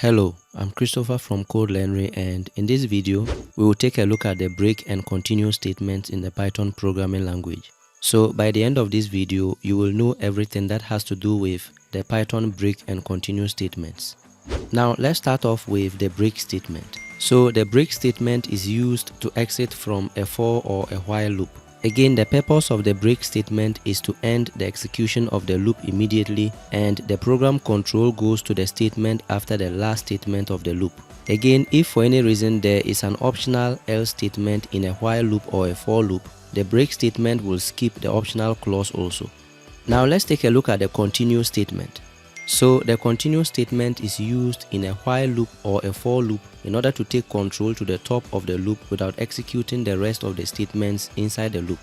Hello, I'm Christopher from Learnry, and in this video, we will take a look at the break and continue statements in the Python programming language. So by the end of this video, you will know everything that has to do with the Python break and continue statements. Now let's start off with the break statement. So the break statement is used to exit from a for or a while loop. Again, the purpose of the break statement is to end the execution of the loop immediately, and the program control goes to the statement after the last statement of the loop. Again, if for any reason there is an optional else statement in a while loop or a for loop, the break statement will skip the optional clause also. Now let's take a look at the continue statement. So the continue statement is used in a while loop or a for loop in order to take control to the top of the loop without executing the rest of the statements inside the loop.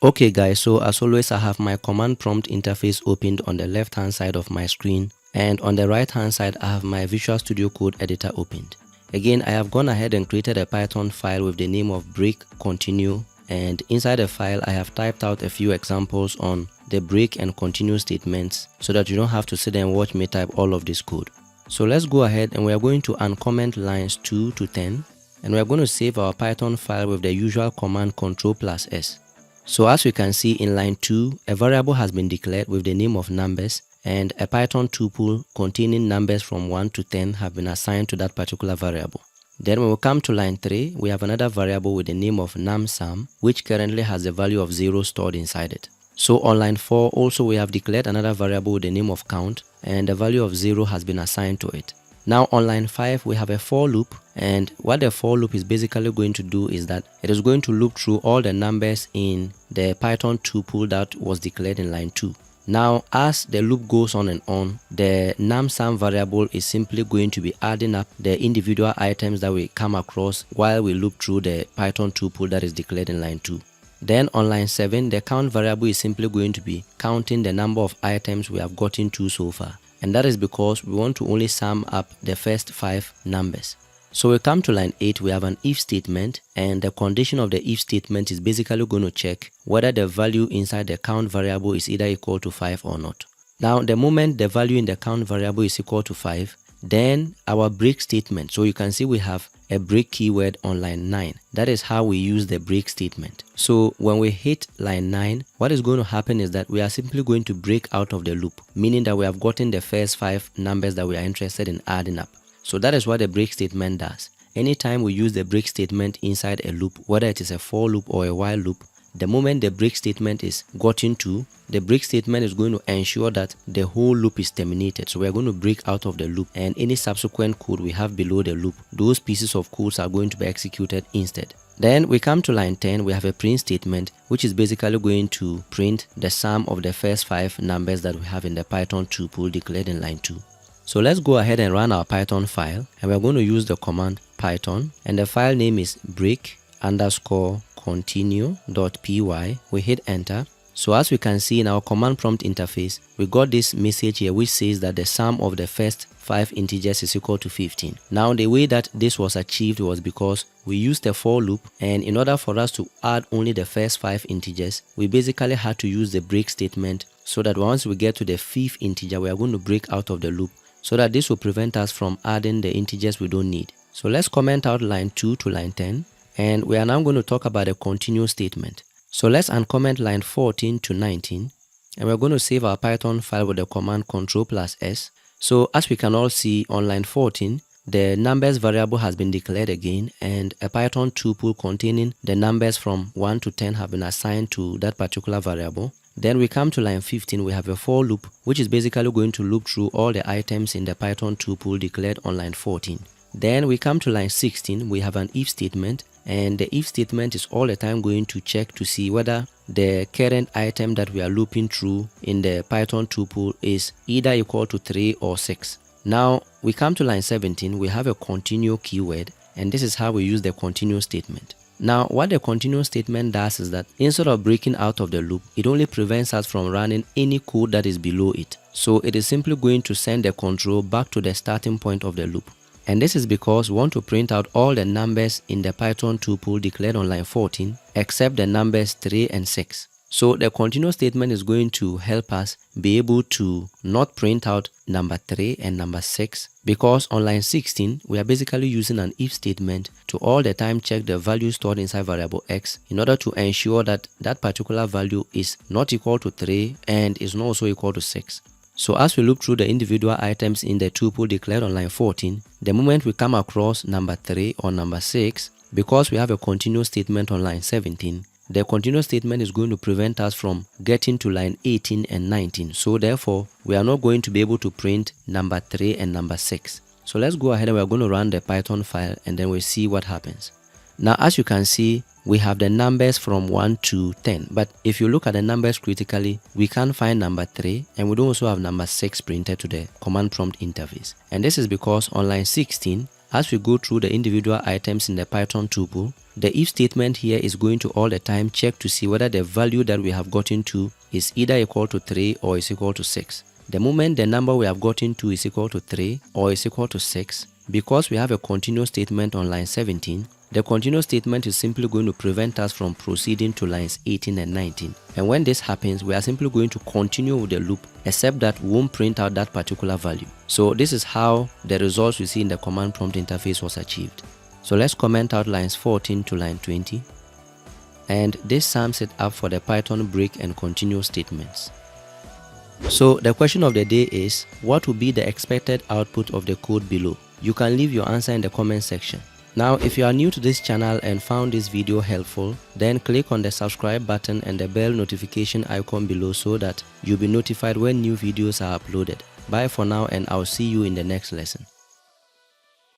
Okay guys, so as always I have my command prompt interface opened on the left hand side of my screen, and on the right hand side I have my Visual Studio Code editor opened. Again, I have gone ahead and created a Python file with the name of break continue, and inside the file I have typed out a few examples on the break and continue statements so that you don't have to sit and watch me type all of this code. So let's go ahead and we are going to uncomment lines 2 to 10, and we are going to save our Python file with the usual command Ctrl+S. So as you can see in line 2, a variable has been declared with the name of numbers, and a Python tuple containing numbers from 1 to 10 have been assigned to that particular variable. Then when we come to line 3, we have another variable with the name of numSum, which currently has the value of 0 stored inside it. So on line 4 also we have declared another variable with the name of count, and the value of 0 has been assigned to it. Now on line 5 we have a for loop, and what the for loop is basically going to do is that it is going to loop through all the numbers in the Python tuple that was declared in line 2. Now as the loop goes on and on, the numSum variable is simply going to be adding up the individual items that we come across while we loop through the Python tuple that is declared in line 2. Then on line 7, the count variable is simply going to be counting the number of items we have gotten to so far, and that is because we want to only sum up the first 5 numbers. So we come to line 8, we have an if statement, and the condition of the if statement is basically going to check whether the value inside the count variable is either equal to 5 or not. Now the moment the value in the count variable is equal to 5, then our break statement, so you can see we have a break keyword on line 9. That is how we use the break statement. So when we hit line 9, what is going to happen is that we are simply going to break out of the loop, meaning that we have gotten the first 5 numbers that we are interested in adding up. So that is what the break statement does. Anytime we use the break statement inside a loop, whether it is a for loop or a while loop, the moment the break statement is gotten to, the break statement is going to ensure that the whole loop is terminated. So we are going to break out of the loop, and any subsequent code we have below the loop, those pieces of codes are going to be executed instead. Then we come to line 10, we have a print statement, which is basically going to print the sum of the first 5 numbers that we have in the Python tuple declared in line 2. So let's go ahead and run our Python file, and we're going to use the command python, and the file name is break_continue.py. We hit enter. So as we can see in our command prompt interface, we got this message here which says that the sum of the first 5 integers is equal to 15. Now the way that this was achieved was because we used a for loop, and in order for us to add only the first 5 integers, we basically had to use the break statement, so that once we get to the 5th integer, we are going to break out of the loop, so that this will prevent us from adding the integers we don't need. So let's comment out line 2 to line 10, and we are now going to talk about a continue statement. So let's uncomment line 14 to 19, and we're going to save our Python file with the command Ctrl+S. So as we can all see on line 14, the numbers variable has been declared again, and a Python tuple containing the numbers from 1 to 10 have been assigned to that particular variable. Then we come to line 15, we have a for loop, which is basically going to loop through all the items in the Python tuple declared on line 14. Then we come to line 16, we have an if statement, and the if statement is all the time going to check to see whether the current item that we are looping through in the Python tuple is either equal to 3 or 6. Now we come to line 17, we have a continue keyword, and this is how we use the continue statement. Now what the continue statement does is that instead of breaking out of the loop, it only prevents us from running any code that is below it. So it is simply going to send the control back to the starting point of the loop. And this is because we want to print out all the numbers in the Python tuple declared on line 14 except the numbers 3 and 6. So the continue statement is going to help us be able to not print out number 3 and number 6, because on line 16 we are basically using an if statement to all the time check the value stored inside variable x in order to ensure that that particular value is not equal to 3 and is not also equal to 6. So as we look through the individual items in the tuple declared on line 14, the moment we come across number 3 or number 6, because we have a continuous statement on line 17, the continuous statement is going to prevent us from getting to line 18 and 19. So therefore, we are not going to be able to print number 3 and number 6. So let's go ahead and we're going to run the Python file and then we'll see what happens. Now, as you can see, we have the numbers from 1 to 10. But if you look at the numbers critically, we can't find number 3 and we don't also have number 6 printed to the command prompt interface. And this is because on line 16, as we go through the individual items in the Python tuple, the if statement here is going to all the time check to see whether the value that we have gotten to is either equal to 3 or is equal to 6. The moment the number we have gotten to is equal to 3 or is equal to 6, because we have a continuous statement on line 17, the continuous statement is simply going to prevent us from proceeding to lines 18 and 19. And when this happens, we are simply going to continue with the loop, except that we won't print out that particular value. So this is how the results we see in the command prompt interface was achieved. So let's comment out lines 14 to line 20. And this sums it up for the Python break and continue statements. So the question of the day is, what will be the expected output of the code below? You can leave your answer in the comment section. Now, if you are new to this channel and found this video helpful, then click on the subscribe button and the bell notification icon below so that you'll be notified when new videos are uploaded. Bye for now, and I'll see you in the next lesson.